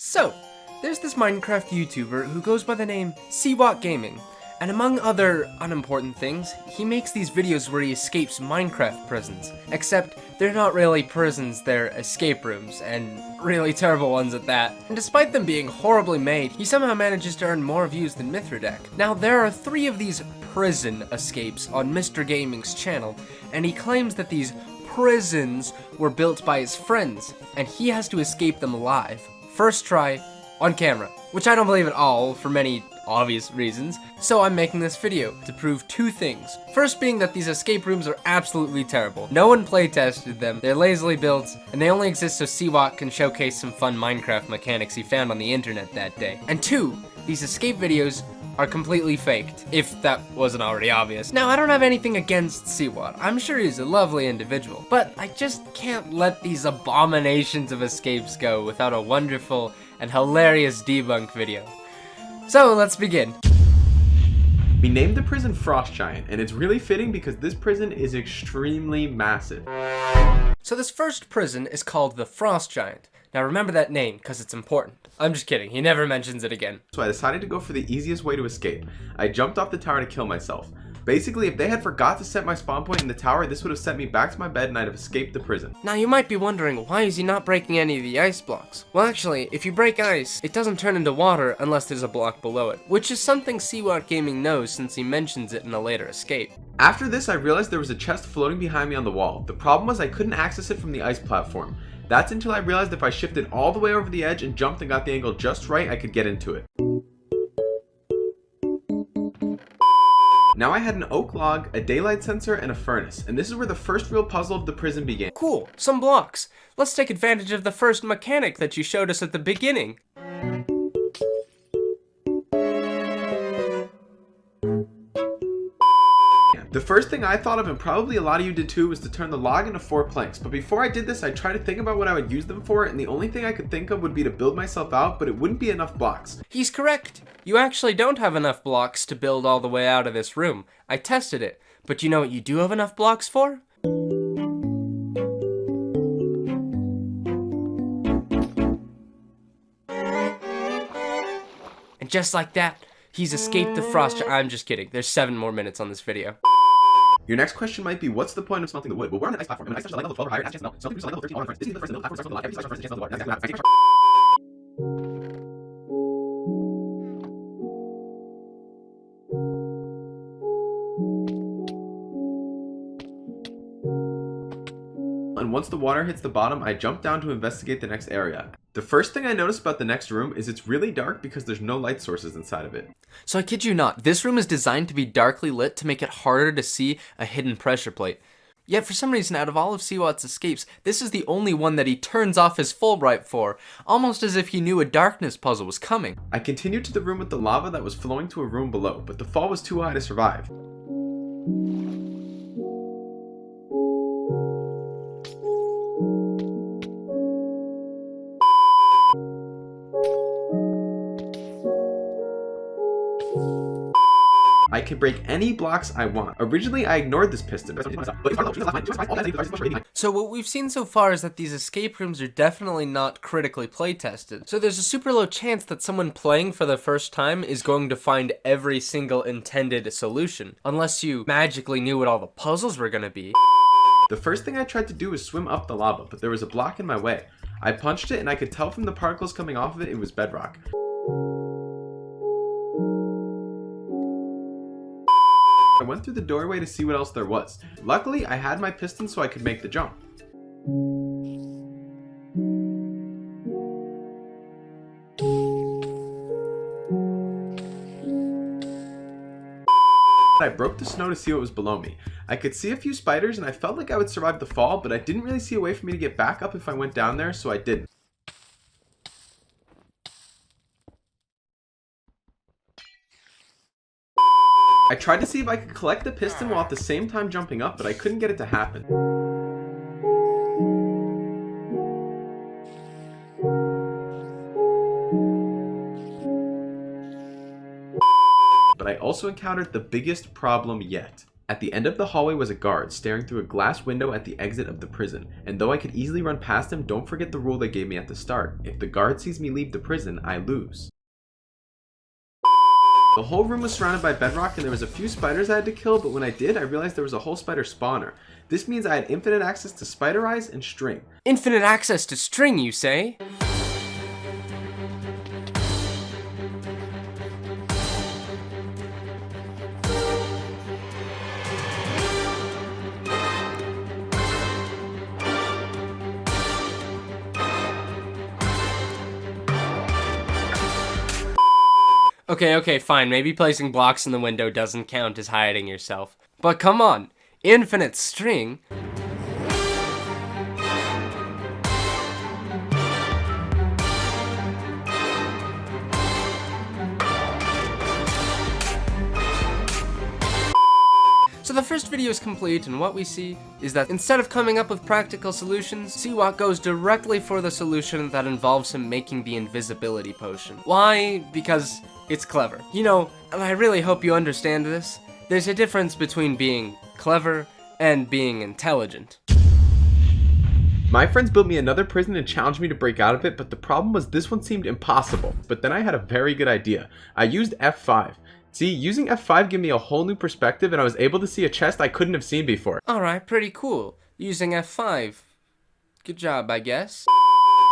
So, there's this Minecraft YouTuber who goes by the name Seawalk Gaming, and among other unimportant things, he makes these videos where he escapes Minecraft prisons. Except, they're not really prisons, they're escape rooms, and really terrible ones at that. And despite them being horribly made, he somehow manages to earn more views than Mithridac. Now, there are 3 of these prison escapes on Mr. Gaming's channel, and he claims that these prisons were built by his friends, and he has to escape them live. First try, on camera. Which I don't believe at all, for many obvious reasons, so I'm making this video to prove 2 things. First being that these escape rooms are absolutely terrible. No one playtested them, they're lazily built, and they only exist so Seawalk can showcase some fun Minecraft mechanics he found on the internet that day. And 2, these escape videos are completely faked, if that wasn't already obvious. Now, I don't have anything against Seawalk. I'm sure he's a lovely individual, but I just can't let these abominations of escapes go without a wonderful and hilarious debunk video. So, let's begin. We named the prison Frost Giant, and it's really fitting because this prison is extremely massive. So this first prison is called the Frost Giant. Now remember that name, because it's important. I'm just kidding, he never mentions it again. So I decided to go for the easiest way to escape. I jumped off the tower to kill myself. Basically, if they had forgot to set my spawn point in the tower, this would have sent me back to my bed and I'd have escaped the prison. Now you might be wondering, why is he not breaking any of the ice blocks? Well actually, if you break ice, it doesn't turn into water unless there's a block below it, which is something Seawalk Gaming knows since he mentions it in a later escape. After this, I realized there was a chest floating behind me on the wall. The problem was I couldn't access it from the ice platform. That's until I realized if I shifted all the way over the edge and jumped and got the angle just right, I could get into it. Now I had an oak log, a daylight sensor, and a furnace, and this is where the first real puzzle of the prison began. Cool, some blocks. Let's take advantage of the first mechanic that you showed us at the beginning. The first thing I thought of, and probably a lot of you did too, was to turn the log into 4 planks. But before I did this, I tried to think about what I would use them for, and the only thing I could think of would be to build myself out, but it wouldn't be enough blocks. He's correct. You actually don't have enough blocks to build all the way out of this room. I tested it. But you know what you do have enough blocks for? And just like that, he's escaped the frost. I'm just kidding. There's 7 more minutes on this video. Your next question might be, what's the point of smelting the wood? Well, we're on an ice platform, and ice is like level 12 or higher, and chance to melt. Smelting produces like level 13 or more. This is the first and the platform starts with the light. Every starts with the chance of the water. And once the water hits the bottom, I jump down to investigate the next area. The first thing I noticed about the next room is it's really dark because there's no light sources inside of it. So I kid you not, this room is designed to be darkly lit to make it harder to see a hidden pressure plate. Yet for some reason, out of all of Seawalk's escapes, this is the only one that he turns off his Fulbright for, almost as if he knew a darkness puzzle was coming. I continued to the room with the lava that was flowing to a room below, but the fall was too high to survive. I can break any blocks I want. Originally, I ignored this piston. So what we've seen so far is that these escape rooms are definitely not critically playtested. So there's a super low chance that someone playing for the first time is going to find every single intended solution, unless you magically knew what all the puzzles were gonna be. The first thing I tried to do was swim up the lava, but there was a block in my way. I punched it, and I could tell from the particles coming off of it, it was bedrock. I went through the doorway to see what else there was. Luckily, I had my piston so I could make the jump. I broke the snow to see what was below me. I could see a few spiders and I felt like I would survive the fall, but I didn't really see a way for me to get back up if I went down there, so I didn't. I tried to see if I could collect the piston while at the same time jumping up, but I couldn't get it to happen. But I also encountered the biggest problem yet. At the end of the hallway was a guard staring through a glass window at the exit of the prison, and though I could easily run past him, don't forget the rule they gave me at the start. If the guard sees me leave the prison, I lose. The whole room was surrounded by bedrock and there was a few spiders I had to kill, but when I did, I realized there was a whole spider spawner. This means I had infinite access to spider eyes and string. Infinite access to string, you say? Okay, fine. Maybe placing blocks in the window doesn't count as hiding yourself. But come on, infinite string? So the first video is complete, and what we see is that instead of coming up with practical solutions, Seawalk goes directly for the solution that involves him making the invisibility potion. Why? Because it's clever. You know, and I really hope you understand this, there's a difference between being clever and being intelligent. My friends built me another prison and challenged me to break out of it, but the problem was this one seemed impossible. But then I had a very good idea. I used F5. See, using F5 gave me a whole new perspective and I was able to see a chest I couldn't have seen before. Alright, pretty cool. Using F5. Good job, I guess.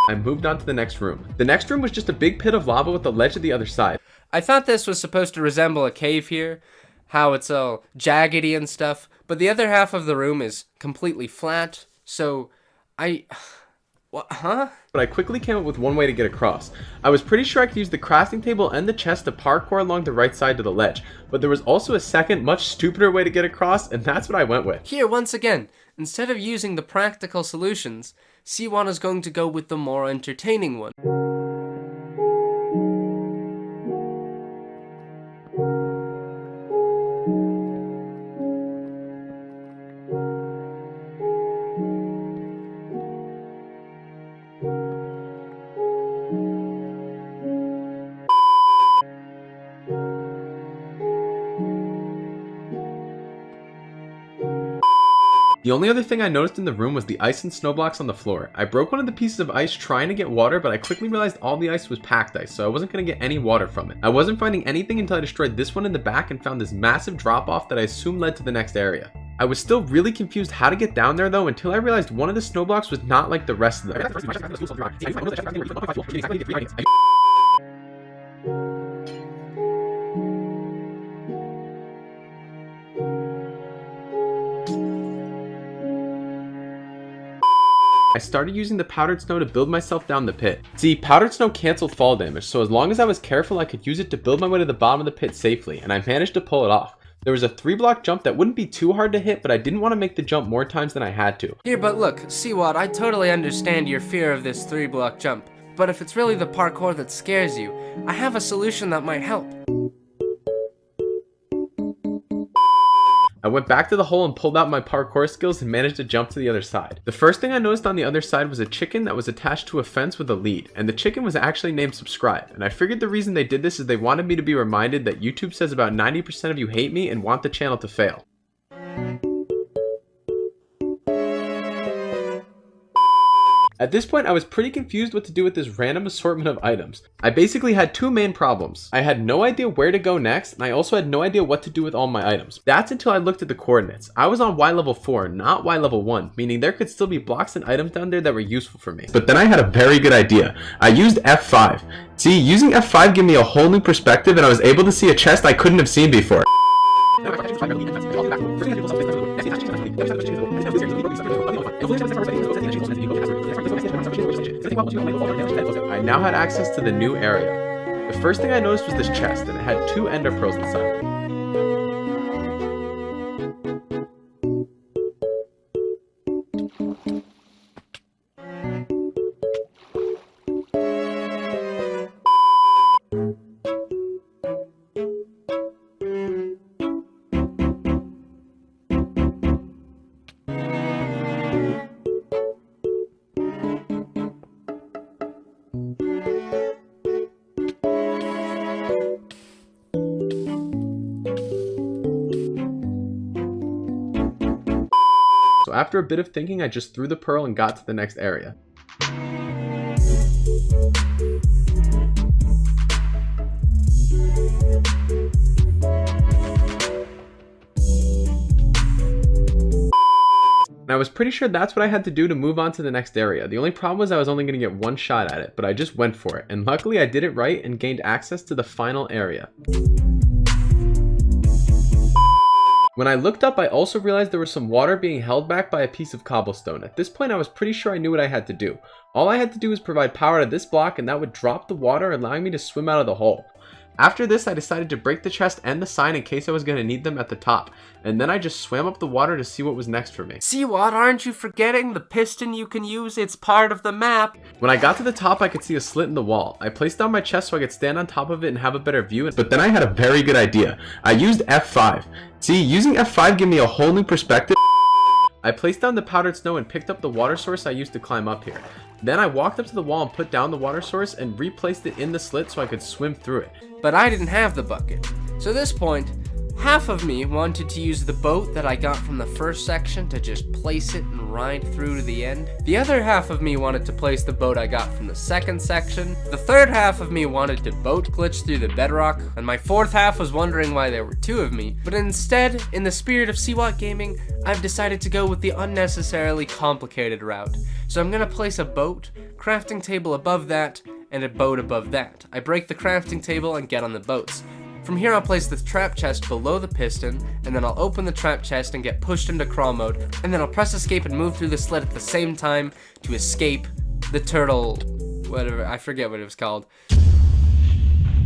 I moved on to the next room. The next room was just a big pit of lava with a ledge at the other side. I thought this was supposed to resemble a cave here, how it's all jaggedy and stuff, but the other half of the room is completely flat, so what, huh? But I quickly came up with one way to get across. I was pretty sure I could use the crafting table and the chest to parkour along the right side to the ledge, but there was also a second, much stupider way to get across, and that's what I went with. Here, once again, instead of using the practical solutions, C1 is going to go with the more entertaining one. The only other thing I noticed in the room was the ice and snow blocks on the floor. I broke one of the pieces of ice trying to get water, but I quickly realized all the ice was packed ice, so I wasn't going to get any water from it. I wasn't finding anything until I destroyed this one in the back and found this massive drop off that I assumed led to the next area. I was still really confused how to get down there though until I realized one of the snow blocks was not like the rest of them. I started using the powdered snow to build myself down the pit. See, powdered snow canceled fall damage, so as long as I was careful I could use it to build my way to the bottom of the pit safely, and I managed to pull it off. There was a 3-block jump that wouldn't be too hard to hit, but I didn't want to make the jump more times than I had to. Here, but look, Seawad, I totally understand your fear of this 3-block jump, but if it's really the parkour that scares you, I have a solution that might help. I went back to the hole and pulled out my parkour skills and managed to jump to the other side. The first thing I noticed on the other side was a chicken that was attached to a fence with a lead, and the chicken was actually named Subscribe, and I figured the reason they did this is they wanted me to be reminded that YouTube says about 90% of you hate me and want the channel to fail. At this point, I was pretty confused what to do with this random assortment of items. I basically had two main problems. I had no idea where to go next, and I also had no idea what to do with all my items. That's until I looked at the coordinates. I was on Y level 4, not Y level 1, meaning there could still be blocks and items down there that were useful for me. But then I had a very good idea. I used F5. See, using F5 gave me a whole new perspective, and I was able to see a chest I couldn't have seen before. I now had access to the new area. The first thing I noticed was this chest, and it had 2 ender pearls inside. so after a bit of thinking, I just threw the pearl and got to the next area. And I was pretty sure that's what I had to do to move on to the next area. The only problem was I was only going to get one shot at it, but I just went for it, and luckily I did it right and gained access to the final area. When I looked up, I also realized there was some water being held back by a piece of cobblestone. At this point, I was pretty sure I knew what I had to do. All I had to do was provide power to this block, and that would drop the water, allowing me to swim out of the hole. After this, I decided to break the chest and the sign in case I was going to need them at the top, and then I just swam up the water to see what was next for me. Seawat, aren't you forgetting the piston you can use? It's part of the map. When I got to the top, I could see a slit in the wall. I placed down my chest so I could stand on top of it and have a better view, but then I had a very good idea. I used F5. See, using F5 gave me a whole new perspective. I placed down the powdered snow and picked up the water source I used to climb up here. Then I walked up to the wall and put down the water source and replaced it in the slit so I could swim through it. But I didn't have the bucket. So at this point, half of me wanted to use the boat that I got from the first section to just place it and ride through to the end. The other half of me wanted to place the boat I got from the second section. The third half of me wanted to boat glitch through the bedrock. And my fourth half was wondering why there were two of me. But instead, in the spirit of Seawat Gaming, I've decided to go with the unnecessarily complicated route. So I'm gonna place a boat, crafting table above that, and a boat above that. I break the crafting table and get on the boats. From here, I'll place the trap chest below the piston, and then I'll open the trap chest and get pushed into crawl mode, and then I'll press escape and move through the slit at the same time to escape the turtle, whatever, I forget what it was called.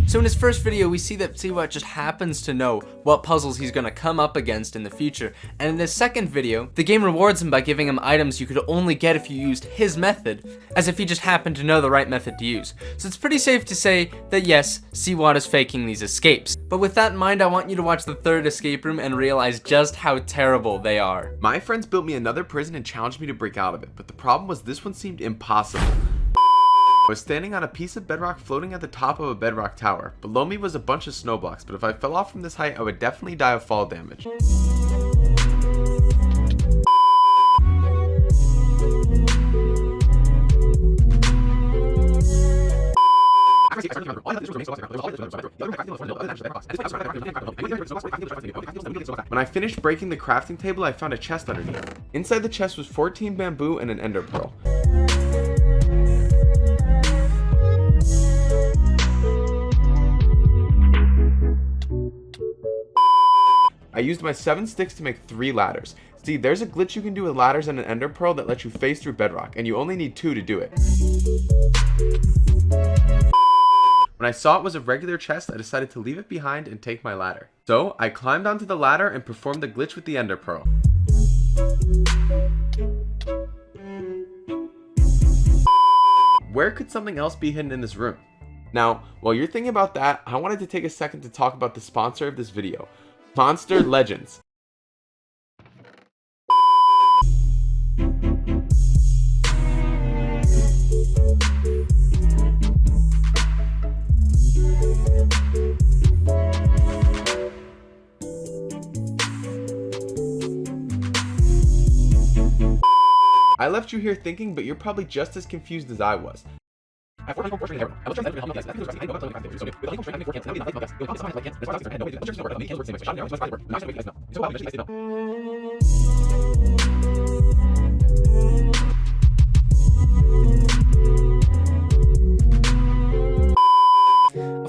So in his first video, we see that Seawat just happens to know what puzzles he's gonna come up against in the future, and in this second video, the game rewards him by giving him items you could only get if you used his method, as if he just happened to know the right method to use. So it's pretty safe to say that yes, Seawat is faking these escapes. But with that in mind, I want you to watch the third escape room and realize just how terrible they are. My friends built me another prison and challenged me to break out of it, but the problem was this one seemed impossible. I was standing on a piece of bedrock floating at the top of a bedrock tower. Below me was a bunch of snow blocks, but if I fell off from this height, I would definitely die of fall damage. When I finished breaking the crafting table, I found a chest underneath. Inside the chest was 14 bamboo and an ender pearl. I used my 7 sticks to make 3 ladders. See, there's a glitch you can do with ladders and an ender pearl that lets you phase through bedrock, and you only need 2 to do it. When I saw it was a regular chest, I decided to leave it behind and take my ladder. So, I climbed onto the ladder and performed the glitch with the ender pearl. Where could something else be hidden in this room? Now, while you're thinking about that, I wanted to take a second to talk about the sponsor of this video, Monster Legends. I left you here thinking, but you're probably just as confused as I was. Of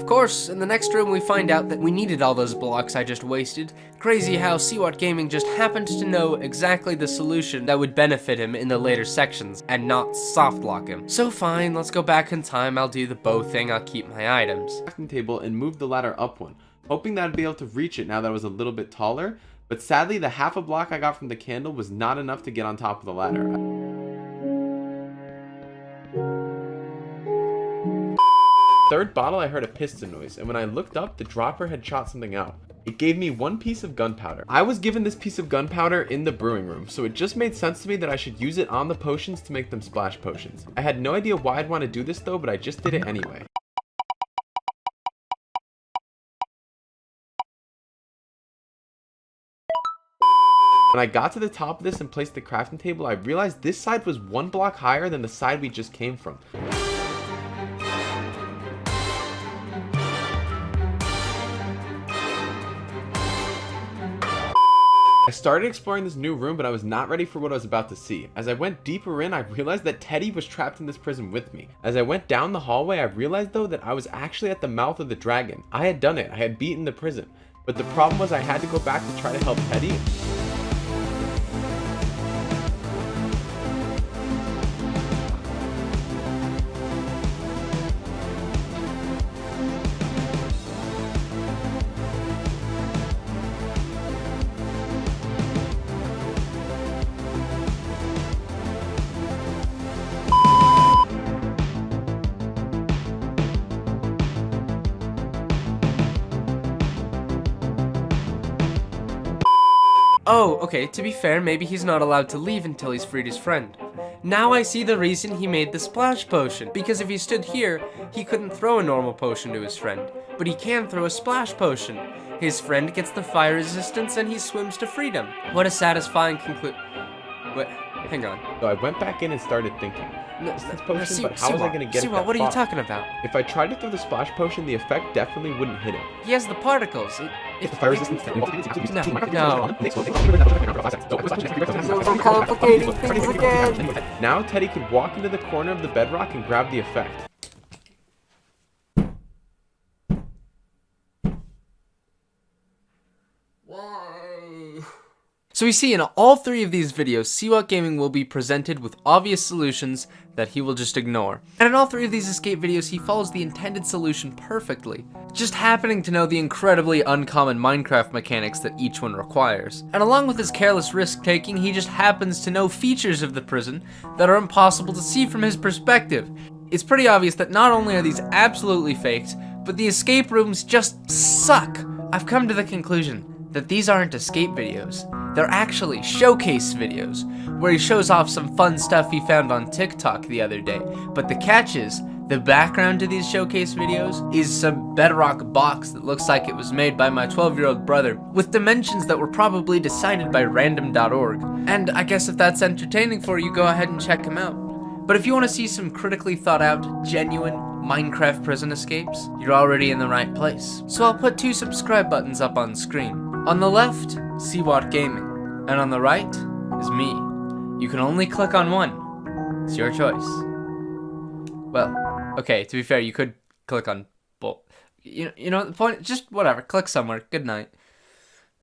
course, in the next room we find out that we needed all those blocks I just wasted. Crazy how Seawat Gaming just happened to know exactly the solution that would benefit him in the later sections, and not soft lock him. So fine, let's go back in time, I'll do the bow thing, I'll keep my items. Crafting table and moved the ladder up one, hoping that I'd be able to reach it now that I was a little bit taller, but sadly the half a block I got from the candle was not enough to get on top of the ladder. Third bottle, I heard a piston noise, and when I looked up, the dropper had shot something out. It gave me 1 piece of gunpowder. I was given this piece of gunpowder in the brewing room, so it just made sense to me that I should use it on the potions to make them splash potions. I had no idea why I'd want to do this though, but I just did it anyway. When I got to the top of this and placed the crafting table, I realized this side was 1 block higher than the side we just came from. I started exploring this new room, but I was not ready for what I was about to see. As I went deeper in, I realized that Teddy was trapped in this prison with me. As I went down the hallway, I realized though that I was actually at the mouth of the dragon. I had done it. I had beaten the prison. But the problem was I had to go back to try to help Teddy. Oh, okay, to be fair, maybe he's not allowed to leave until he's freed his friend. Now I see the reason he made the splash potion, because if he stood here, he couldn't throw a normal potion to his friend, but he can throw a splash potion. His friend gets the fire resistance and he swims to freedom. What a satisfying Wait, hang on. So I went back in and started thinking. This potion, but how was I going to get it? What are you talking about? If I tried to throw the splash potion, the effect definitely wouldn't hit him. He has the particles. If the fire resistance. No. Complicating things again. Now Teddy could walk into the corner of the bedrock and grab the effect. So we see in all 3 of these videos, Seawalk Gaming will be presented with obvious solutions that he will just ignore. And in all 3 of these escape videos, he follows the intended solution perfectly, just happening to know the incredibly uncommon Minecraft mechanics that each one requires. And along with his careless risk-taking, he just happens to know features of the prison that are impossible to see from his perspective. It's pretty obvious that not only are these absolutely faked, but the escape rooms just suck. I've come to the conclusion that these aren't escape videos. They're actually showcase videos, where he shows off some fun stuff he found on TikTok the other day. But the catch is, the background to these showcase videos is some bedrock box that looks like it was made by my 12-year-old brother, with dimensions that were probably decided by random.org. And I guess if that's entertaining for you, go ahead and check him out. But if you want to see some critically thought out, genuine Minecraft prison escapes, you're already in the right place. So I'll put 2 subscribe buttons up on screen. On the left, Seawalk Gaming, and on the right is me. You can only click on one. It's your choice. Well, okay, to be fair, you could click on both. You know the point, just whatever, click somewhere. Good night.